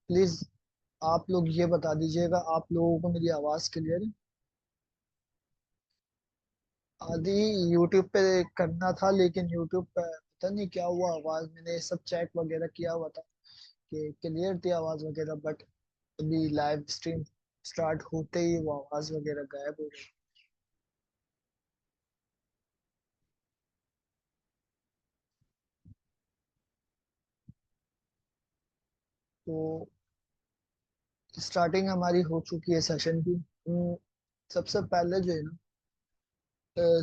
Please आप लोग ये बता दीजिएगा, आप लोगों को मेरी आवाज क्लियर है? आदि यूट्यूब पे करना था, लेकिन यूट्यूब पे पता नहीं क्या हुआ, आवाज मैंने सब चेक वगैरह किया हुआ था कि क्लियर थी आवाज वगैरह, बट अभी लाइव स्ट्रीम स्टार्ट होते ही वो आवाज वगैरह गायब हो गई। तो स्टार्टिंग हमारी हो चुकी है सेशन की। सबसे पहले जो है ना,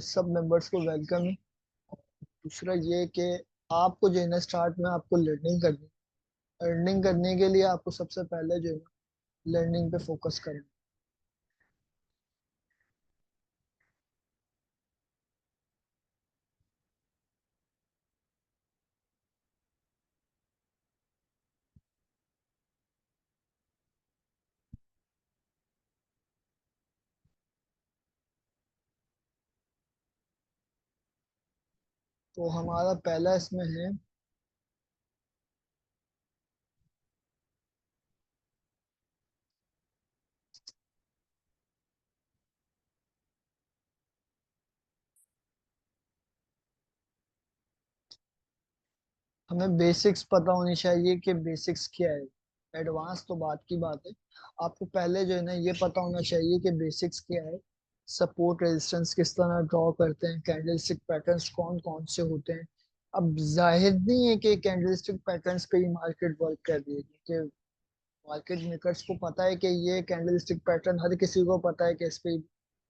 सब मेंबर्स को वेलकम है। दूसरा ये कि आपको जो है ना, स्टार्ट में आपको लर्निंग करनी, अर्निंग करने के लिए आपको सबसे पहले जो है ना, लर्निंग पे फोकस करना। तो हमारा पहला इसमें है, हमें बेसिक्स पता होनी चाहिए कि बेसिक्स क्या है। एडवांस तो बात की बात है। आपको पहले जो है ना, ये पता होना चाहिए कि बेसिक्स क्या है। सपोर्ट रेजिस्टेंस किस तरह ड्रॉ करते हैं, कैंडलस्टिक पैटर्न्स कौन कौन से होते हैं। अब जाहिर नहीं है कि कैंडलस्टिक पैटर्न्स पे ही मार्केट वर्क कर रही है, क्योंकि मार्केट मेकर्स को पता है कि ये कैंडलस्टिक पैटर्न हर किसी को पता है कि इस पे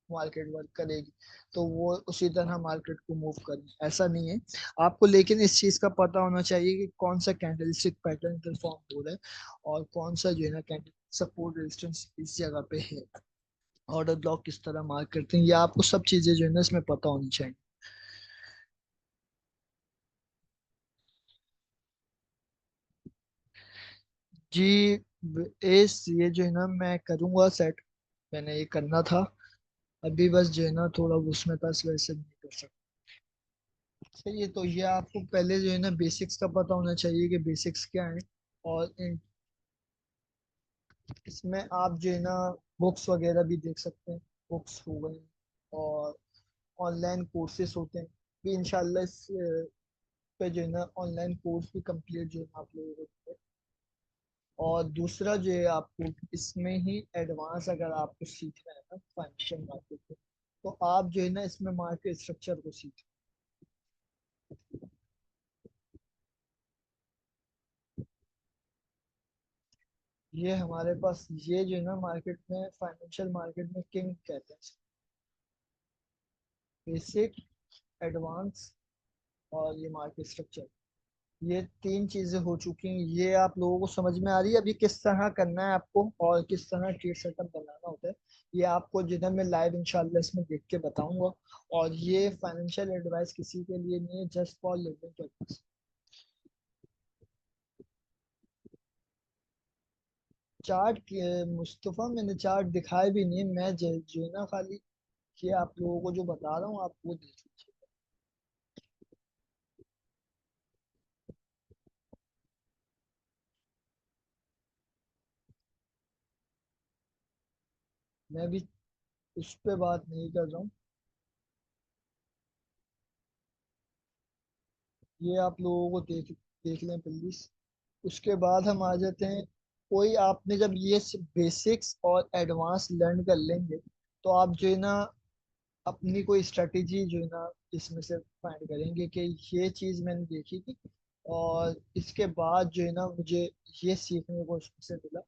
मार्केट वर्क करेगी, तो वो उसी तरह मार्केट को मूव करें, ऐसा नहीं है। आपको लेकिन इस चीज का पता होना चाहिए कि कौन सा कैंडलस्टिक पैटर्न परफॉर्म हो रहा है और कौन सा जो है ना कैंडल सपोर्ट रेजिस्टेंस इस जगह पे है, ऑर्डर ब्लॉक किस तरह मार्क करते हैं, ये आपको सब चीजें जो है ना इसमें पता होनी चाहिए। जी, इस ये जो है ना मैं करूंगा सेट, मैंने ये करना था, अभी बस जो है ना थोड़ा उसमें था, इस वजह से नहीं कर सकता। चलिए, तो ये आपको पहले जो है ना बेसिक्स का पता होना चाहिए कि बेसिक्स क्या है। और इसमें आप जो है ना बुक्स वगैरह भी देख सकते हैं, बुक्स हो गई, और ऑनलाइन कोर्सेज होते हैं भी, इंशाल्लाह इस पे जो है ना ऑनलाइन कोर्स भी कंप्लीट जो है ना आप लोगों को होंगे। और दूसरा जो है, आपको इसमें ही एडवांस अगर आपको सीखना है ना फाइनेंशियल मार्केट को, तो आप जो है ना इसमें मार्केट स्ट्रक्चर को सीखें। ये हमारे पास ये जो है ना मार्केट में, फाइनेंशियल मार्केट में किंग कहते हैं, बेसिक, एडवांस और ये मार्केट स्ट्रक्चर। ये तीन चीजें हो चुकी हैं, ये आप लोगों को समझ में आ रही है अभी किस तरह करना है आपको और किस तरह ट्रेड सेटअप बनाना होता है। ये आपको जिधर मैं लाइव इंशाल्लाह इसमें देख के बताऊंगा। और ये फाइनेंशियल एडवाइस किसी के लिए नहीं है, just for living purpose. Chart, Mustafa मैंने चार्ट दिखाए भी नहीं है, मैं जो है ना खाली ये आप लोगों को जो बता रहा हूँ आप वो देख लीजिए। मैं भी उस पर बात नहीं कर रहा हूँ, ये आप लोगों को देख देख लें प्लीज। उसके बाद हम आ जाते हैं, कोई आपने जब ये बेसिक्स और एडवांस लर्न कर लेंगे, तो आप जो है ना अपनी कोई स्ट्रेटेजी जो है ना इसमें से फाइंड करेंगे कि ये चीज मैंने देखी थी, और इसके बाद जो है ना मुझे ये सीखने को इसमें से मिला।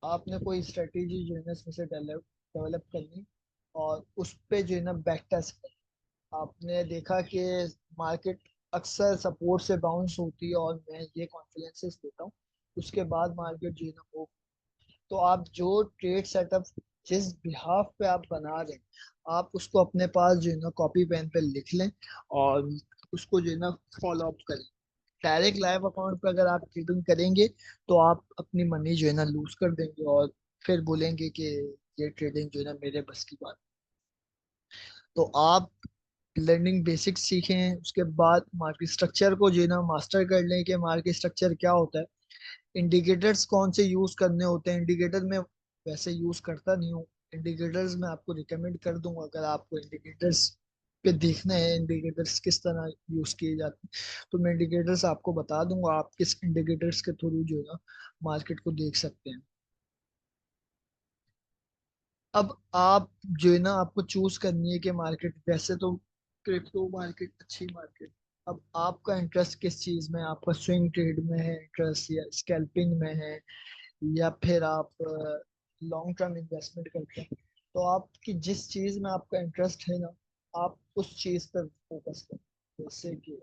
आपने कोई स्ट्रेटेजी जो है ना इसमें से डेवलप डेवलप करनी, और उस पे जो है ना बैक टेस्ट। आपने देखा कि मार्केट अक्सर सपोर्ट से बाउंस होती है और मैं ये कॉन्फिडेंसेस देता हूँ, उसके बाद मार्केट जो है ना वो, तो आप जो ट्रेड सेटअप जिस बिहाफ पे आप बना रहे हैं, आप उसको अपने पास जो है ना कॉपी पेन पे लिख लें और उसको जो है ना फॉलो अप करें। डायरेक्ट लाइव अकाउंट पे अगर आप ट्रेडिंग करेंगे तो आप अपनी मनी जो है ना लूज कर देंगे, और फिर बोलेंगे कि ये ट्रेडिंग जो है ना मेरे बस की बात। तो आप लर्निंग बेसिक्स सीखें, उसके बाद मार्केट स्ट्रक्चर को जो है ना मास्टर कर लें कि मार्केट स्ट्रक्चर क्या होता है, इंडिकेटर्स कौन से यूज करने होते हैं। इंडिकेटर में वैसे यूज करता नहीं हूँ, इंडिकेटर्स मैं आपको रिकमेंड कर दूंगा अगर आपको इंडिकेटर्स पे देखना है इंडिकेटर्स किस तरह यूज किए जाते हैं, तो मैं इंडिकेटर्स आपको बता दूंगा, आप किस इंडिकेटर्स के थ्रू जो है ना मार्केट को देख सकते हैं। अब आप जो है ना आपको चूज करनी है कि मार्केट, वैसे तो क्रिप्टो मार्केट अच्छी मार्केट, अब आपका इंटरेस्ट किस चीज में है, आपका स्विंग ट्रेड में है इंटरेस्ट या स्कैल्पिंग में है, या फिर आप लॉन्ग टर्म इन्वेस्टमेंट करते हैं, तो आपकी जिस चीज में आपका इंटरेस्ट है ना आप उस चीज पर फोकस करें। जैसे कि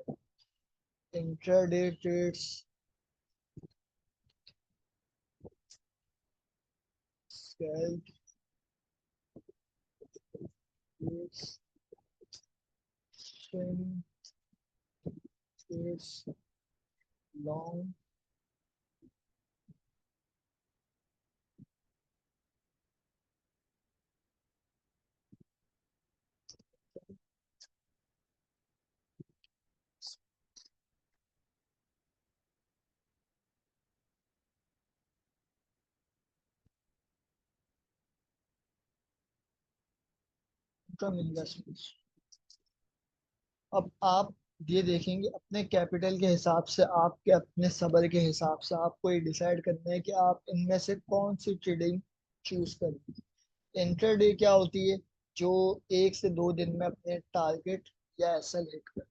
intraday trades, scalp trades, swing trades, long term investment. अब आप ये देखेंगे अपने कैपिटल के हिसाब से, आपके अपने सबर के हिसाब से आपको ये डिसाइड करना है कि आप इनमें से कौन सी ट्रेडिंग चूज करें। इंट्राडे क्या होती है, जो 1 से 2 दिन में अपने टारगेट या एसएल हिट कर।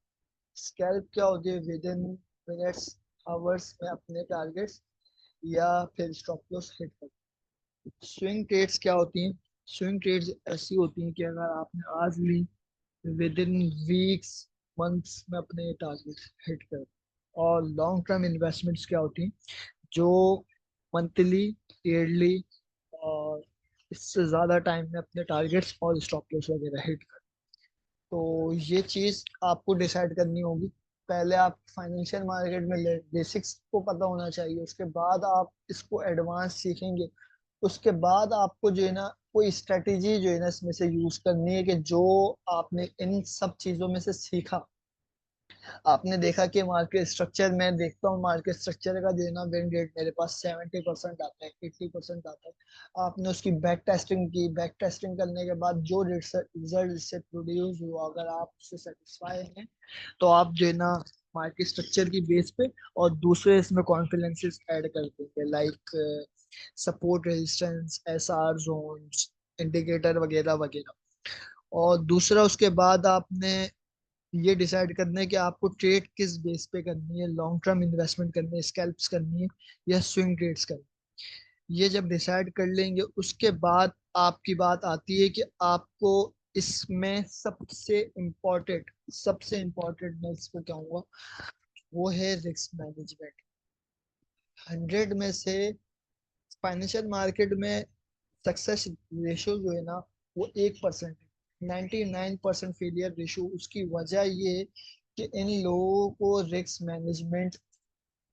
स्कैल्प क्या होती है, विद इन मिनट्स आवर्स में अपने टारगेट्स या फिर स्टॉप लॉस हिट कर। स्विंग ट्रेड्स क्या होती हैं, स्विंग ट्रेड्स ऐसी होती हैं कि अगर आपने आज ली, विद इन वीक्स मंथ्स में अपने टारगेट हिट कर। और लॉन्ग टर्म इन्वेस्टमेंट्स क्या होती हैं, जो मंथली, ईयरली और इससे ज़्यादा टाइम में अपने टारगेट्स और स्टॉप लॉस वगैरह हिट कर। तो ये चीज़ आपको डिसाइड करनी होगी। पहले आप फाइनेंशियल मार्केट में बेसिक्स को पता होना चाहिए, उसके बाद आप इसको एडवांस सीखेंगे। उसके बाद आपको जो है ना कोई स्ट्रेटेजी जो है ना इसमें से यूज करनी है कि जो आपने इन सब चीजों में से सीखा। आपने देखा कि मार्केट स्ट्रक्चर, मैं देखता हूँ मार्केट स्ट्रक्चर का जो है ना विन रेट मेरे पास 70% आता है, 80% आता है। आपने उसकी बैक टेस्टिंग की, बैक टेस्टिंग करने के बाद जो रिजल्ट इससे प्रोड्यूस हुआ अगर आप उससे सेटिस्फाई हैं, तो आप जो है ना मार्केट स्ट्रक्चर की बेस पे और दूसरे इसमें कॉन्फिडेंसेस ऐड कर देंगे, like support, resistance, SR zones, indicator वगैरह वगैरह। और दूसरा उसके बाद आपने ये डिसाइड करना है कि आपको ट्रेड किस बेस पे करनी है, लॉन्ग टर्म इन्वेस्टमेंट करनी है, स्कैल्प्स करनी है या स्विंग ट्रेड्स करनी है। ये जब डिसाइड कर लेंगे उसके बाद आपकी बात आती है कि आपको इसमें सबसे इम्पोर्टेंट मैं इसको कहूँगा वो है रिस्क मैनेजमेंट। 100 में से फाइनेंशियल मार्केट में सक्सेस रेशियो जो है ना वो 1% है। 99% फेलियर रेशियो, उसकी वजह ये है कि इन लोगों को रिस्क मैनेजमेंट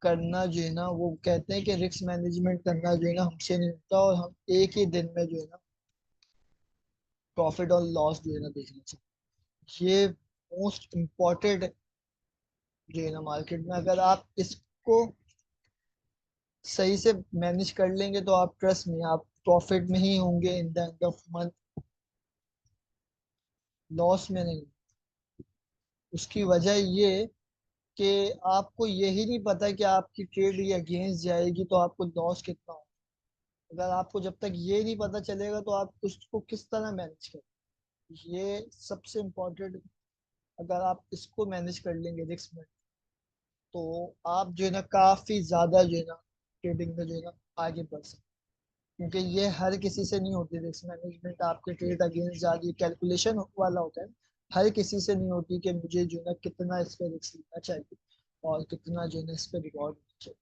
करना जो है ना, वो कहते हैं कि रिस्क मैनेजमेंट करना जो है ना हमसे नहीं होता, और हम एक ही दिन में जो है ना प्रॉफिट और लॉस जो है ना देखना चाहिए। ये मोस्ट इम्पॉर्टेंट जो है ना मार्केट में, अगर आप इसको सही से मैनेज कर लेंगे तो आप ट्रस्ट में आप प्रॉफिट में ही होंगे in the end of month, loss में नहीं। उसकी वजह ये कि आपको यही नहीं पता कि आपकी ट्रेड ये अगेंस्ट जाएगी तो आपको लॉस कितना हो। अगर आपको जब तक ये नहीं पता चलेगा तो आप उसको किस तरह मैनेज करें। ये सबसे इम्पोर्टेंट, अगर आप इसको मैनेज कर लेंगे रिस्क में, तो आप जो है ना काफी ज्यादा जो है ना ट्रेडिंग में जो है ना आगे बढ़ सकते हैं। क्योंकि ये हर किसी से नहीं होती रिस्क मैनेजमेंट, आपके ट्रेड अगेंस्ट जा रही कैलकुलेशन वाला होता है। हर किसी से नहीं होती कि मुझे जो है ना कितना इस पे रिस्क लेना चाहिए और कितना जो है ना इस पे रिवॉर्ड होना चाहिए।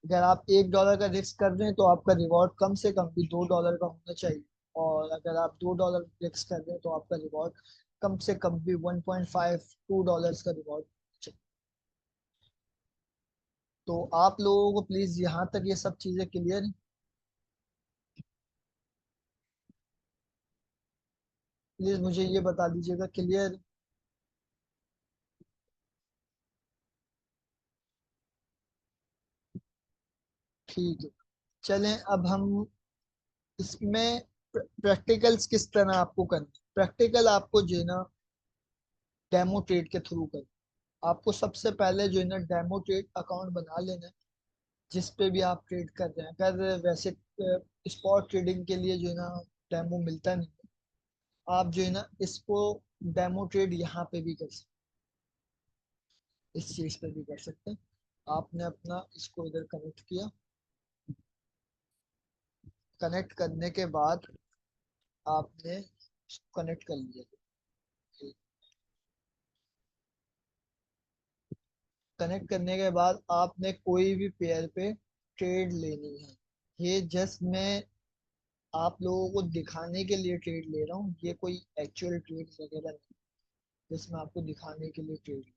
अगर आप $1 का रिस्क कर रहे हैं तो आपका रिवॉर्ड कम से कम भी $2 का होना चाहिए। और अगर आप $2 रिस्क कर रहे हैं तो आपका रिवॉर्ड कम से कम भी 1.5 $2 का रिवॉर्ड चाहिए। तो आप लोगों को प्लीज यहाँ तक ये सब चीजें क्लियर, प्लीज मुझे ये बता दीजिएगा, क्लियर। ठीक है, चलें अब हम इसमें प्रैक्टिकल्स किस तरह आपको करना। प्रैक्टिकल आपको जो है ना डेमो ट्रेड के थ्रू करना। आपको सबसे पहले जो है ना डेमो ट्रेड अकाउंट बना लेना है, जिस पे भी आप ट्रेड कर रहे हैं। अगर वैसे स्पॉट ट्रेडिंग के लिए जो है ना डेमो मिलता नहीं है, आप जो है ना इसको डेमो ट्रेड यहाँ पे भी कर सकते हैं, इस चीज पे भी कर सकते हैं। आपने अपना इसको इधर कनेक्ट किया, कनेक्ट करने के बाद आपने कनेक्ट कर लिया। कनेक्ट करने के बाद आपने कोई भी पेयर पे ट्रेड लेनी है। ये जस्ट मैं आप लोगों को दिखाने के लिए ट्रेड ले रहा हूँ, ये कोई एक्चुअल ट्रेड वगैरह नहीं, जिसमें आपको दिखाने के लिए ट्रेड।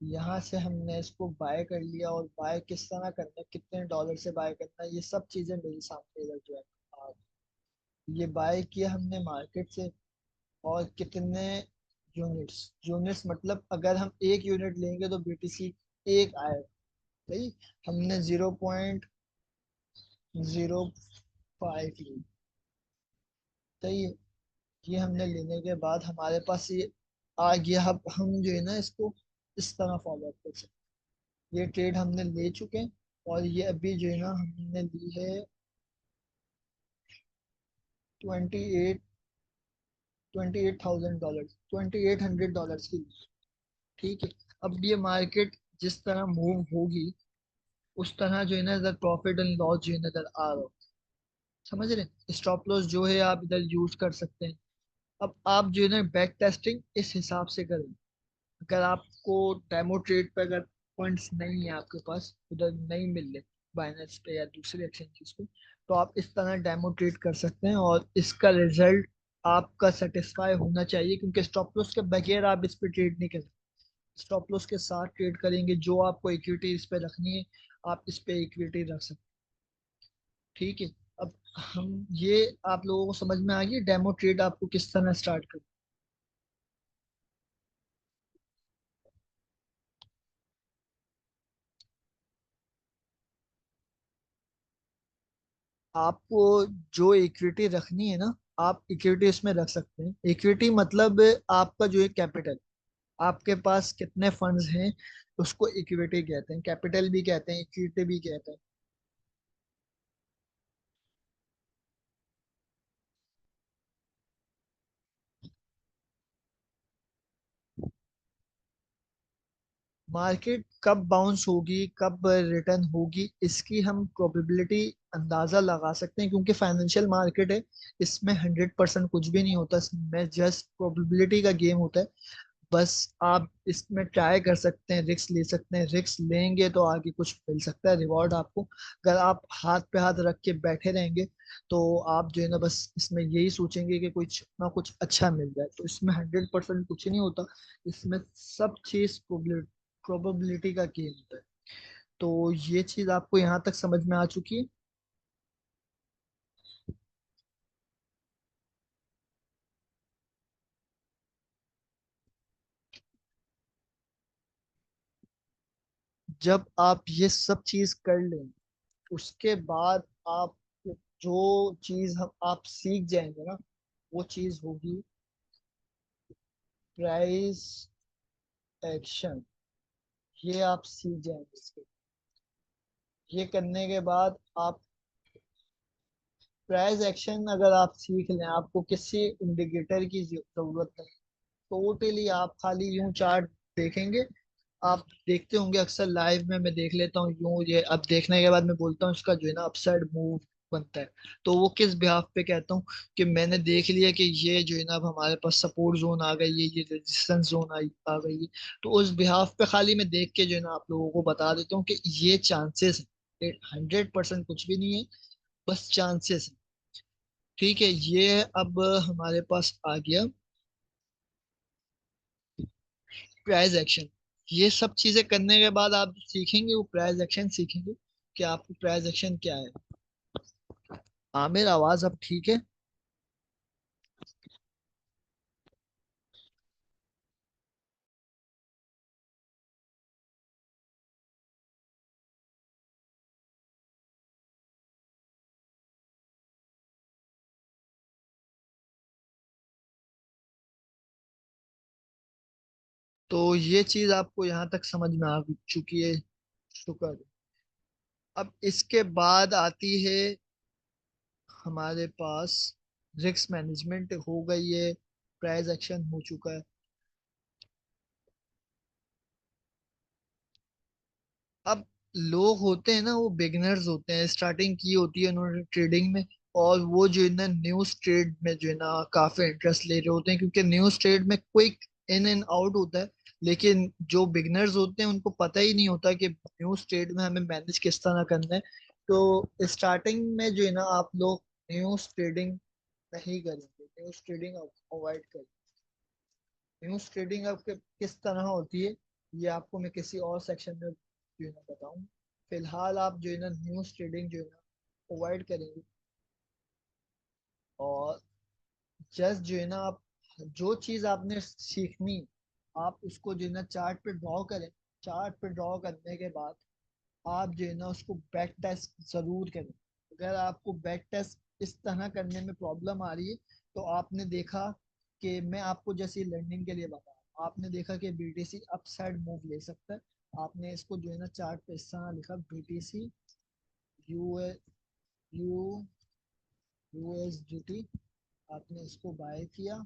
यहाँ से हमने इसको बाय कर लिया, और बाय किस तरह करना है, कितने डॉलर से बाय करना है, ये सब चीजें मेरे सामने इधर जो है। हाँ, ये बाय किया हमने मार्केट से। और कितने यूनिट्स, यूनिट्स मतलब अगर हम एक यूनिट लेंगे तो बीटीसी एक आएगा। सही, हमने 0.05 ली। सही है, ये हमने लेने के बाद हमारे पास ये आ गया। अब हम जो है ना इसको इस तरह फॉलो अप कर सकते हैं। ये ट्रेड हमने ले चुके हैं, और ये अभी जो है ना हमने ली है 28 $28,000, $2,800 की ली। ठीक है, अब ये मार्केट जिस तरह मूव होगी उस तरह जो है ना इधर प्रॉफिट एंड लॉस जो है ना इधर आ रहा हो। समझ रहे हैं, स्टॉप लॉस जो है आप इधर यूज कर सकते हैं। अब आप जो है ना बैक टेस्टिंग इस हिसाब से करें। अगर आपको डेमो ट्रेड पे अगर पॉइंट्स नहीं है आपके पास, उधर नहीं मिल रहे बाइनेंस पे या दूसरे एक्सचेंजेस पे, तो आप इस तरह डेमो ट्रेड कर सकते हैं, और इसका रिजल्ट आपका सेटिस्फाई होना चाहिए, क्योंकि स्टॉप लॉस के बगैर आप इस पे ट्रेड नहीं कर सकते। स्टॉप लॉस के साथ ट्रेड करेंगे, जो आपको इक्विटी इस पे रखनी है आप इस पे इक्विटी रख सकते हैं। ठीक है, अब हम ये आप लोगों को समझ में आ गई डेमो ट्रेड आपको किस तरह स्टार्ट कर। आपको जो इक्विटी रखनी है ना, आप इक्विटी इसमें रख सकते हैं। इक्विटी मतलब आपका जो है कैपिटल, आपके पास कितने फंड्स हैं उसको इक्विटी कहते हैं, कैपिटल भी कहते हैं, इक्विटी भी कहते हैं। मार्केट कब बाउंस होगी, कब रिटर्न होगी, इसकी हम प्रोबेबिलिटी अंदाजा लगा सकते हैं, क्योंकि फाइनेंशियल मार्केट है। इसमें 100% कुछ भी नहीं होता, इसमें जस्ट प्रोबेबिलिटी का गेम होता है। बस आप इसमें ट्राई कर सकते हैं, रिस्क ले सकते हैं, रिस्क लेंगे तो आगे कुछ मिल सकता है रिवॉर्ड आपको। अगर आप हाथ पे हाथ रख के बैठे रहेंगे तो आप जो है ना बस इसमें यही सोचेंगे कि कुछ ना कुछ अच्छा मिल जाए, तो इसमें 100% कुछ नहीं होता। इसमें सब चीज प्रोबेबिलिटी का गेम होता है। तो ये चीज आपको यहाँ तक समझ में आ चुकी है। जब आप ये सब चीज कर लें, उसके बाद आप जो चीज हम आप सीख जाएंगे ना, वो चीज होगी प्राइस एक्शन। ये आप सीख जाएंगे इसके। ये करने के बाद आप प्राइस एक्शन अगर आप सीख लें, आपको किसी इंडिकेटर की जरूरत नहीं। टोटली आप खाली यूं चार्ट देखेंगे। आप देखते होंगे अक्सर लाइव में, मैं देख लेता हूँ यूं, ये अब देखने के बाद मैं बोलता हूँ इसका जो है ना अपसाइड मूव बनता है। तो वो किस बिहाफ पे कहता हूँ कि मैंने देख लिया कि ये जो है ना अब हमारे पास सपोर्ट जोन आ गई है, ये रेजिस्टेंस जोन आ गई है। तो उस बिहाफ पे खाली मैं देख के जो है ना आप लोगों को बता देता हूँ कि ये चांसेस है, 100% कुछ भी नहीं है, बस चांसेस है। ठीक है, ये अब हमारे पास आ गया प्राइस एक्शन। ये सब चीजें करने के बाद आप सीखेंगे वो प्राइस एक्शन सीखेंगे कि आपको प्राइस एक्शन क्या है। आमिर, आवाज अब ठीक है? तो ये चीज आपको यहाँ तक समझ में आ चुकी है। शुक्र है। अब इसके बाद आती है हमारे पास रिस्क मैनेजमेंट हो गई है, प्राइस एक्शन हो चुका है। अब लोग होते हैं ना, वो बिगिनर्स होते हैं, स्टार्टिंग की होती है उन्होंने ट्रेडिंग में, और वो जो है ना न्यूज ट्रेड में जो है ना काफी इंटरेस्ट ले रहे होते हैं, क्योंकि न्यूज ट्रेड में क्विक इन एंड आउट होता है। लेकिन जो बिगिनर्स होते हैं उनको पता ही नहीं होता कि न्यूज ट्रेड में हमें मैनेज किस तरह करना है। तो स्टार्टिंग में जो है ना आप लोग न्यूज ट्रेडिंग नहीं करेंगे, न्यूज ट्रेडिंग अवॉइड करें। न्यूज ट्रेडिंग अब किस तरह होती है, ये आपको मैं किसी और सेक्शन में जो है ना बताऊं। फिलहाल आप जो है ना न्यूज ट्रेडिंग जो है ना अवॉइड करेंगे, और जस्ट जो है ना आप जो चीज आपने सीखनी, आप उसको जो है ना चार्ट पे ड्रॉ करें। चार्ट पे ड्रॉ करने के बाद आप जो है ना उसको बैक टेस्ट जरूर करें। अगर आपको बैक टेस्ट इस तरह करने में प्रॉब्लम आ रही है, तो आपने देखा कि मैं आपको जैसे लर्निंग के लिए बता रहा हूं, आपने देखा कि बीटीसी अपसाइड मूव ले सकता है। आपने इसको जो है ना चार्ट पे इस तरह लिखा, बीटीसी यू यू यूएसडीटी, आपने इसको बाय किया।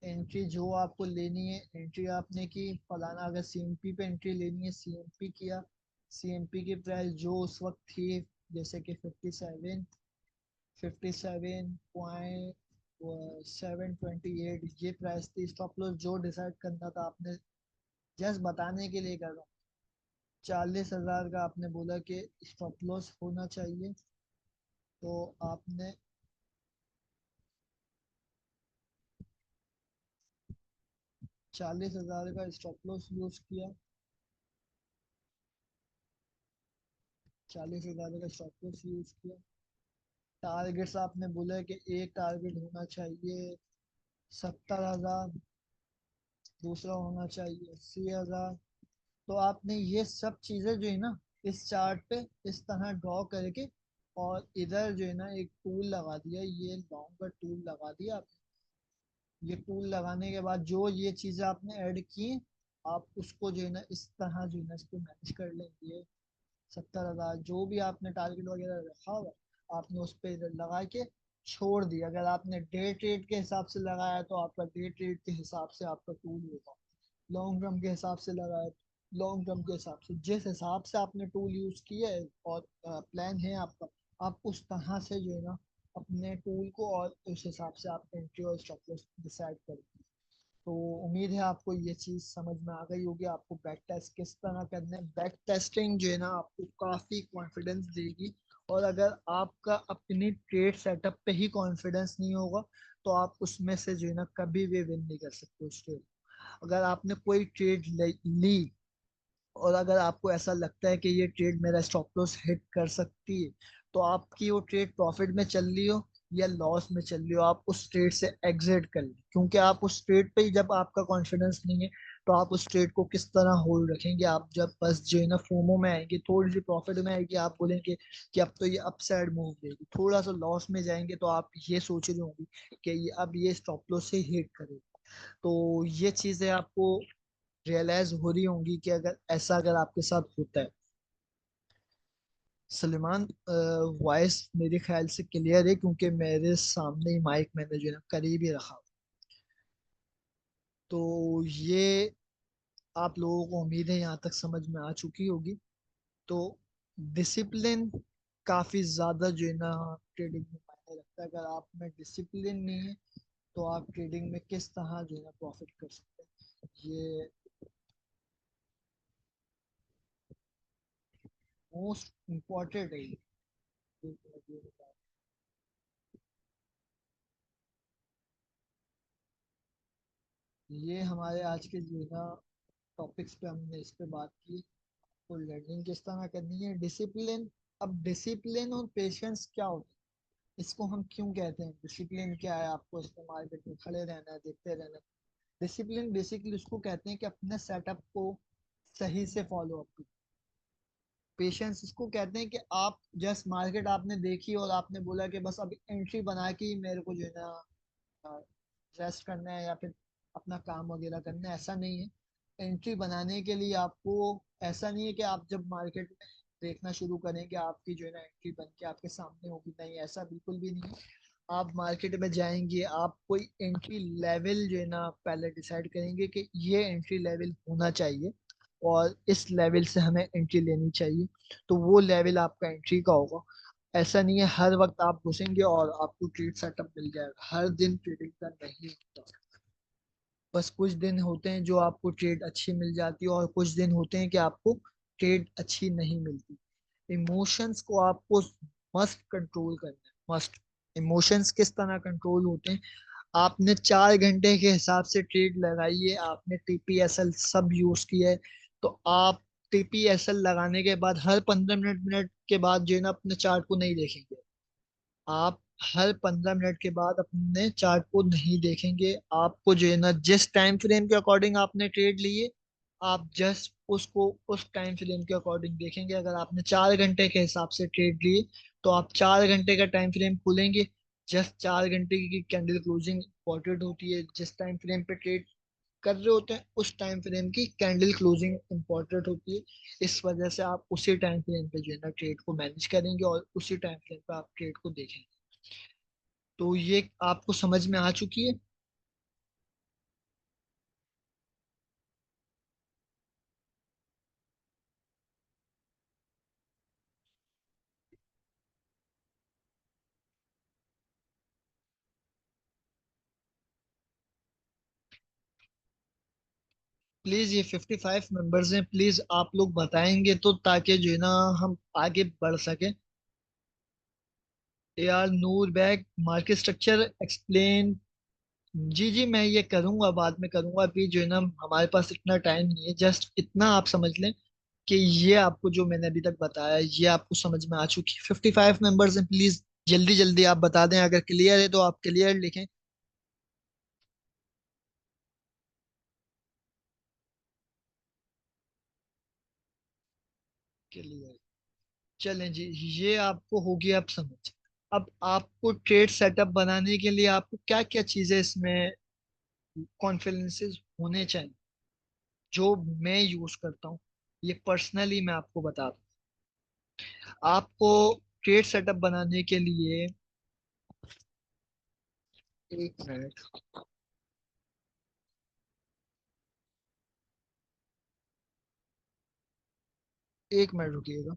एंट्री जो आपको लेनी है एंट्री आपने की, फलाना अगर सीएमपी पे एंट्री लेनी है सीएमपी किया। सीएमपी की प्राइस जो उस वक्त थी, जैसे कि 57.728, ये प्राइस थी। स्टॉप लॉस जो डिसाइड करना था आपने, जस्ट बताने के लिए कर रहा हूँ, 40,000 का आपने बोला कि स्टॉप लॉस होना चाहिए। तो आपने 40,000 का स्टॉप लॉस यूज किया। 40,000 का स्टॉप लॉस यूज किया। टारगेट्स आपने बोला कि एक टारगेट होना चाहिए 70,000, दूसरा होना चाहिए 80,000। तो आपने ये सब चीजें जो है ना इस चार्ट पे इस तरह ड्रॉ करके, और इधर जो है ना एक टूल लगा दिया, ये लॉन्ग का टूल लगा दिया आपने। ये टूल लगाने के बाद जो ये चीजें आपने ऐड की, आप उसको जो है ना इस तरह जो है ना इसको मैनेज कर लेंगे। 70,000 जो भी आपने टारगेट वगैरह रखा होगा, आपने उस पर लगा के छोड़ दिया। अगर आपने डे ट्रेड के हिसाब से लगाया तो आपका डे ट्रेड के हिसाब से आपका टूल होगा। लॉन्ग टर्म के हिसाब से लगाया, लॉन्ग टर्म के हिसाब से, जिस हिसाब से आपने टूल यूज किया है और प्लान है आपका, आप उस तरह से जो है ना अपने टूल को, और उस हिसाब से आप एंट्री और स्टॉप लॉस डिसाइड करें। तो उम्मीद है आपको ये चीज समझ में आ गई होगी, आपको बैक टेस्ट किस तरह करना है। बैक टेस्टिंग जो है ना आपको काफी कॉन्फिडेंस देगी। और अगर आपका अपनी ट्रेड सेटअप पे ही कॉन्फिडेंस नहीं होगा, तो आप उसमें से जो है ना कभी भी विन नहीं कर सकते उस ट्रेड। अगर आपने कोई ट्रेड ली, और अगर आपको ऐसा लगता है कि ये ट्रेड मेरा स्टॉप लॉस हिट कर सकती है, तो आपकी वो ट्रेड प्रॉफिट में चल रही हो या लॉस में चल रही हो, आप उस ट्रेड से एग्जिट कर लें। क्योंकि आप उस ट्रेड पे ही जब आपका कॉन्फिडेंस नहीं है, तो आप उस ट्रेड को किस तरह होल्ड रखेंगे। आप जब बस जो है ना फोमो में आएंगे, थोड़ी सी प्रॉफिट में आएगी, आप बोलेंगे कि अब तो ये अपसाइड मूव देगी, थोड़ा सा लॉस में जाएंगे तो आप ये सोच रहे होंगे कि ये अब ये स्टॉप लॉस से हिट करेगी। तो ये चीजें आपको रियलाइज हो रही होंगी कि अगर ऐसा अगर आपके साथ होता है। सलीमान, वॉइस मेरे ख्याल से क्लियर है, क्योंकि मेरे सामने ही माइक मैंने जो है ना करीब ही रखा। तो ये आप लोगों को उम्मीद है यहाँ तक समझ में आ चुकी होगी। तो डिसिप्लिन काफी ज्यादा जो है ना ट्रेडिंग में मायने रखता है। अगर आप में डिसिप्लिन नहीं है, तो आप ट्रेडिंग में किस तरह जो है ना प्रॉफिट कर सकते हैं। ये मोस्ट इम्पोर्टेंट है। ये हमारे आज के जो है ना टॉपिक्स पे हमने इस पे बात की। तो लर्निंग किस तरह करनी है, डिसिप्लिन। अब डिसिप्लिन और पेशेंस क्या होता है, इसको हम क्यों कहते हैं, डिसिप्लिन क्या है, आपको इसको मार्केट में खड़े रहना है, देखते रहना है। डिसिप्लिन बेसिकली उसको कहते हैं कि अपने सेटअप को सही से फॉलो अप करो। पेशेंस इसको कहते हैं कि आप जस्ट मार्केट आपने देखी और आपने बोला कि बस अभी एंट्री बना के ही मेरे को जो है ना रेस्ट करना है, या फिर अपना काम वगैरह करना है, ऐसा नहीं है। एंट्री बनाने के लिए आपको, ऐसा नहीं है कि आप जब मार्केट में देखना शुरू करेंगे आपकी जो है ना एंट्री बन के आपके सामने होगी, नहीं ऐसा बिल्कुल भी नहीं है। आप मार्केट में जाएंगे, आप कोई एंट्री लेवल जो है ना पहले डिसाइड करेंगे कि ये एंट्री लेवल होना चाहिए और इस लेवल से हमें एंट्री लेनी चाहिए, तो वो लेवल आपका एंट्री का होगा। ऐसा नहीं है हर वक्त आप घुसेंगे और आपको ट्रेड सेटअप मिल जाएगा, हर दिन ट्रेडिंग का नहीं होता। बस कुछ दिन होते हैं जो आपको ट्रेड अच्छी मिल जाती है और कुछ दिन होते हैं कि आपको ट्रेड अच्छी नहीं मिलती। इमोशंस को आपको मस्ट कंट्रोल करना है, मस्ट। इमोशंस किस तरह कंट्रोल होते हैं, आपने 4 घंटे के हिसाब से ट्रेड लगाई है, आपने टीपीएसएल सब यूज किया है, तो आप टीपीएसएल लगाने के बाद हर 15 मिनट मिनट के बाद जो है ना अपने चार्ट को नहीं देखेंगे। आप हर 15 मिनट के बाद अपने चार्ट को नहीं देखेंगे, आपको जो है ना जिस टाइम फ्रेम के अकॉर्डिंग आपने ट्रेड लिए, आप जस्ट उसको उस टाइम फ्रेम के अकॉर्डिंग देखेंगे। अगर आपने 4 घंटे के हिसाब से ट्रेड लिए, तो आप 4 घंटे का टाइम फ्रेम खोलेंगे। जस्ट 4 घंटे की कैंडल क्लोजिंग इंपॉर्टेंट होती है, जिस टाइम फ्रेम पे ट्रेड कर रहे होते हैं उस टाइम फ्रेम की कैंडल क्लोजिंग इंपॉर्टेंट होती है। इस वजह से आप उसी टाइम फ्रेम पे जो है ना ट्रेड को मैनेज करेंगे और उसी टाइम फ्रेम पे आप ट्रेड को देखेंगे। तो ये आपको समझ में आ चुकी है। प्लीज ये 55 मेंबर्स हैं, प्लीज आप लोग बताएंगे तो ताकि जो है ना हम आगे बढ़ सके। ए आर नूर बैग मार्केट स्ट्रक्चर एक्सप्लेन। जी जी मैं ये करूंगा, बाद में करूंगा, अभी जो है ना हमारे पास इतना टाइम नहीं है। जस्ट इतना आप समझ लें कि ये आपको जो मैंने अभी तक बताया ये आपको समझ में आ चुकी है। 55 मेंबर्स हैं, प्लीज जल्दी जल्दी आप बता दें, अगर क्लियर है तो आप क्लियर लिखें। क्लियर, चलें जी। ये आपको होगी अब समझ। अब आपको ट्रेड सेटअप बनाने के लिए आपको क्या क्या चीजें इसमें कॉन्फिडेंसेस होने चाहिए, जो मैं यूज करता हूँ, ये पर्सनली मैं आपको बता दूं। आपको ट्रेड सेटअप बनाने के लिए, 1 मिनट, 1 मिनट रुकिएगा।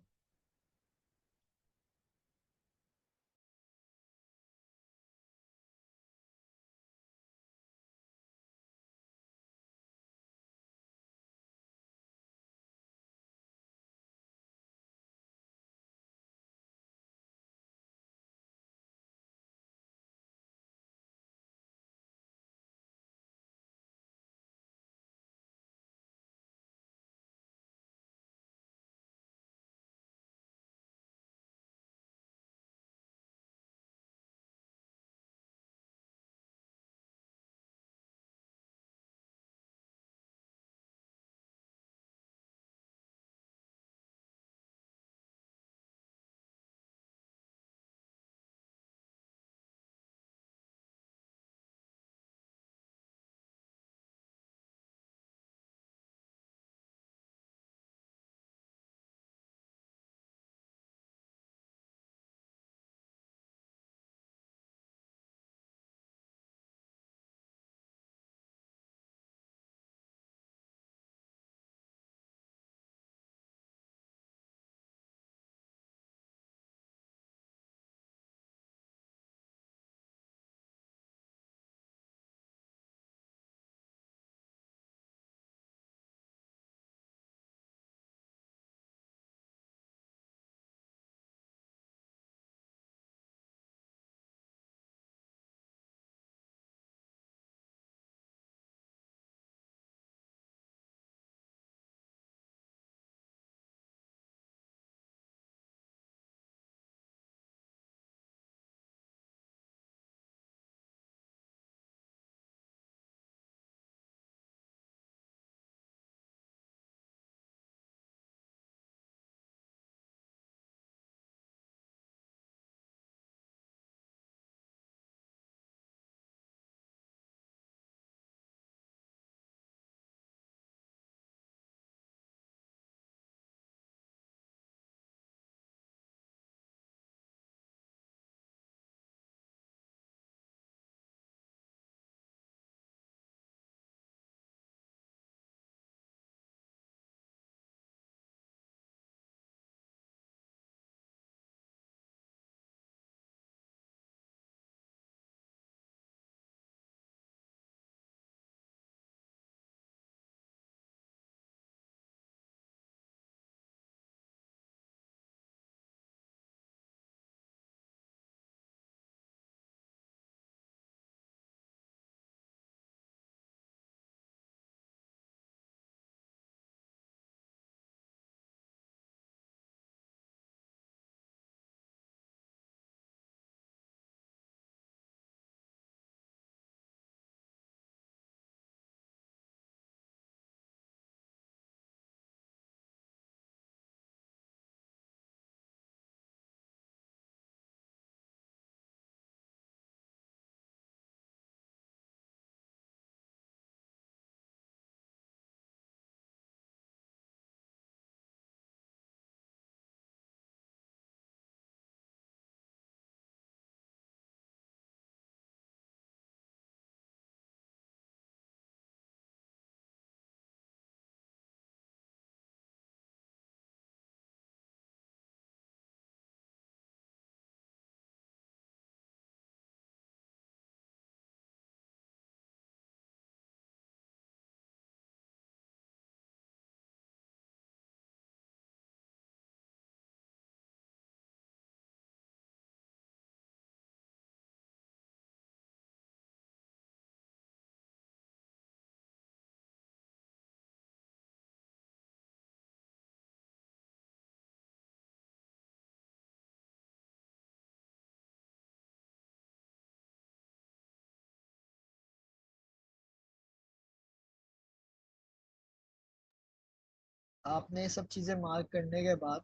आपने ये सब चीजें मार्क करने के बाद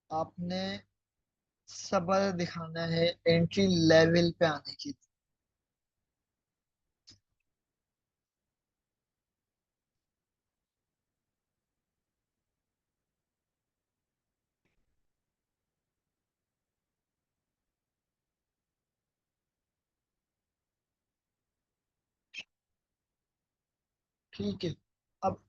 आपने सब्र दिखाना है एंट्री लेवल पे आने की। ठीक है। अब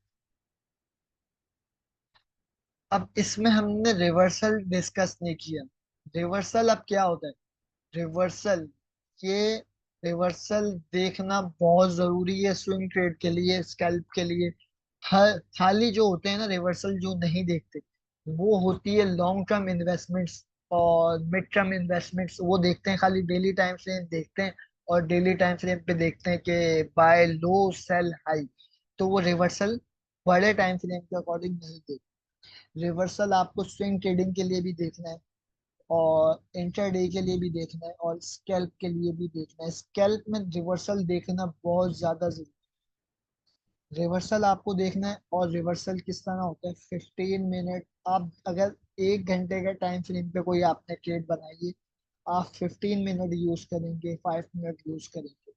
अब इसमें हमने रिवर्सल डिस्कस नहीं किया। रिवर्सल अब क्या होता है? रिवर्सल, ये रिवर्सल देखना बहुत जरूरी है स्विंग ट्रेड के लिए, स्कैल्प के लिए। हर खाली जो होते हैं ना रिवर्सल जो नहीं देखते, वो होती है लॉन्ग टर्म इन्वेस्टमेंट्स और मिड टर्म इन्वेस्टमेंट्स। वो देखते हैं, खाली डेली टाइम फ्रेम देखते हैं और डेली टाइम फ्रेम पे देखते हैं कि बाय लो सेल हाई। तो वो रिवर्सल बड़े टाइम फ्रेम के अकॉर्डिंग नहीं देखते। रिवर्सल आपको स्विंग ट्रेडिंग के लिए भी देखना है और इंटरडे के लिए भी देखना है और स्कैल्प के लिए भी देखना है। स्कैल्प में रिवर्सल देखना बहुत ज्यादा जरूरी है। रिवर्सल आपको देखना है और रिवर्सल किस तरह होता है? 15 मिनट। आप अगर 1 घंटे का टाइम फ्रेम पे कोई आपने ट्रेड बनाई है, आप 15 मिनट यूज करेंगे, 5 मिनट यूज करेंगे।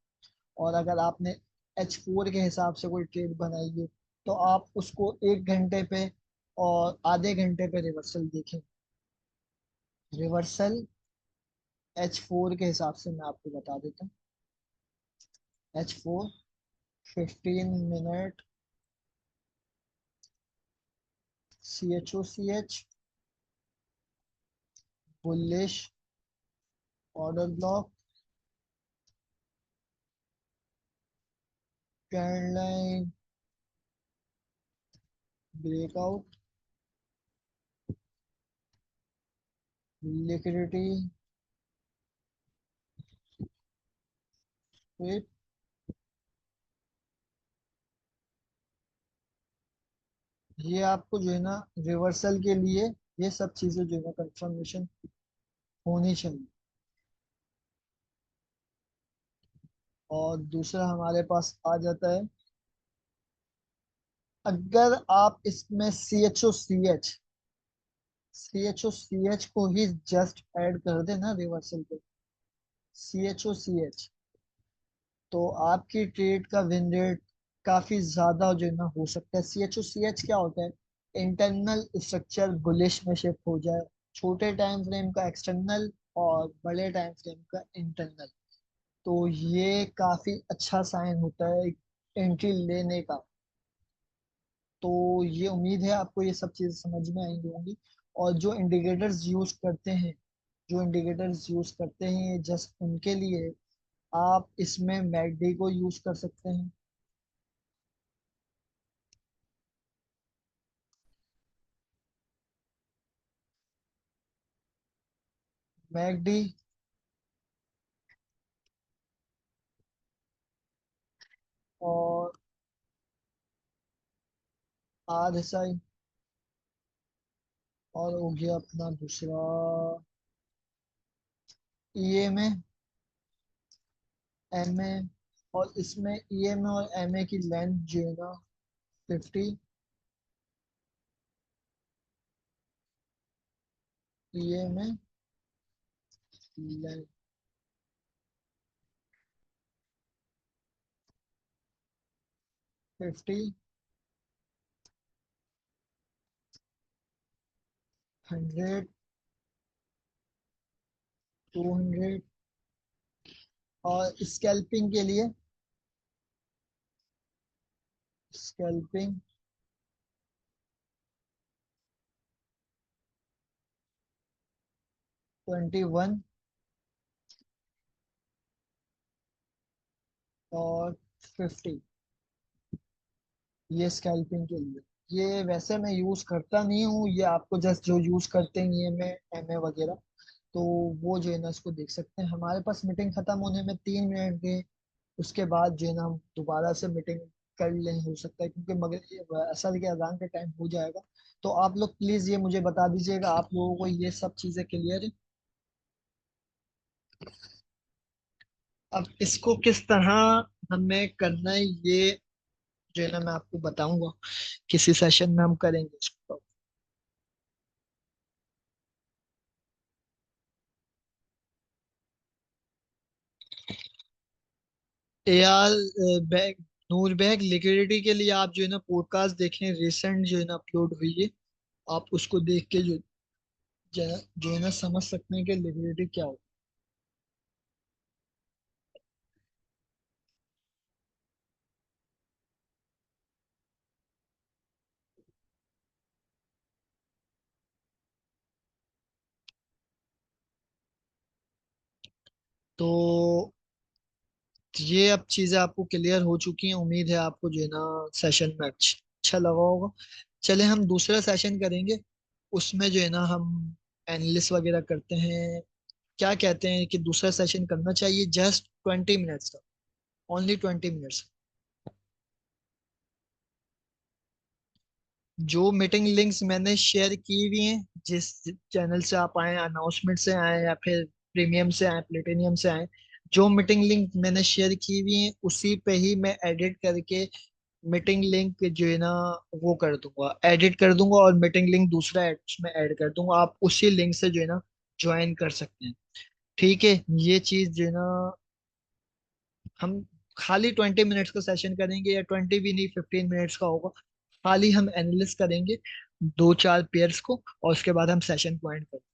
और अगर आपने H4 के हिसाब से कोई ट्रेड बनाई है, तो आप उसको 1 घंटे पे और आधे घंटे पे रिवर्सल देखें। रिवर्सल H4 के हिसाब से मैं आपको बता देता हूँ। H4, 15 minute, CHOCH, bullish order block, trend line breakout, liquidity sweep. ये आपको जो है ना रिवर्सल के लिए ये सब चीजें जो है ना कंफर्मेशन होनी चाहिए। और दूसरा हमारे पास आ जाता है, अगर आप इसमें सी एच को ही जस्ट ऐड कर देना रिवर्सल पे, CHOCH, तो आपकी ट्रेड का विन रेट काफी ज्यादा जो है ना हो सकता है। CHOCH क्या होता है? इंटरनल स्ट्रक्चर बुलिश में शिफ्ट हो जाए, छोटे टाइम फ्रेम का एक्सटर्नल और बड़े टाइम फ्रेम का इंटरनल। तो ये काफी अच्छा साइन होता है एंट्री लेने का। तो ये उम्मीद है आपको ये सब चीजें समझ में आई होंगी। और जो इंडिकेटर्स यूज करते हैं जस्ट उनके लिए आप इसमें मैकडी को यूज कर सकते हैं। मैकडी और RSI, और हो गया अपना दूसरा EMA, MA। और इसमें EMA और MA की लेंथ जो है ना 50, EMA लेंथ 50, 100, 200। और स्कैल्पिंग के लिए, स्कैल्पिंग 21 और 50। ये स्कैल्पिंग के लिए। ये वैसे मैं यूज करता नहीं हूँ, ये आपको जस्ट जो यूज करते हैं ये में MA वगैरह, तो वो जो है ना इसको देख सकते हैं। हमारे पास मीटिंग खत्म होने में 3 मिनट के, उसके बाद जो है ना हम दोबारा से मीटिंग कर लें, हो सकता है क्योंकि मगर असल के अजान का टाइम हो जाएगा। तो आप लोग प्लीज ये मुझे बता दीजिएगा, आप लोगों को ये सब चीजें क्लियर है? अब इसको किस तरह हमें करना है, ये जो है ना मैं आपको बताऊंगा, किसी सेशन में हम करेंगे इसको। यार बैग, नूर बैग लिक्विडिटी के लिए आप जो है ना पॉडकास्ट देखें, रिसेंट जो है ना अपलोड हुई है। आप उसको देख के जो है ना समझ सकते हैं कि लिक्विडिटी क्या हो। तो ये अब चीजें आपको क्लियर हो चुकी हैं, उम्मीद है आपको जो है ना सेशन में अच्छा लगा होगा। चले हम दूसरा सेशन करेंगे, उसमें जो है ना हम एनालिस्ट वगैरह करते हैं। क्या कहते हैं कि दूसरा सेशन करना चाहिए, जस्ट 20 मिनट्स का, ओनली 20 मिनट्स। जो मीटिंग लिंक्स मैंने शेयर की हुई हैं, जिस चैनल से आप आए, अनाउंसमेंट से आए या फिर प्रीमियम से आए, प्लेटिनियम से आए, जो मीटिंग लिंक मैंने शेयर की हुई हैं उसी पे ही मैं एडिट करके मीटिंग लिंक जो है ना वो कर दूंगा, एडिट कर दूंगा और मीटिंग लिंक दूसरा उसमें ऐड कर दूंगा। आप उसी लिंक से जो है ना ज्वाइन कर सकते हैं। ठीक है, ये चीज जो है ना हम खाली 20 मिनट्स का सेशन करेंगे, या 20 भी नहीं, 15 मिनट्स का होगा। खाली हम एनालिस करेंगे दो चार पेयर्स को, और उसके बाद हम सेशन पॉइंट करेंगे।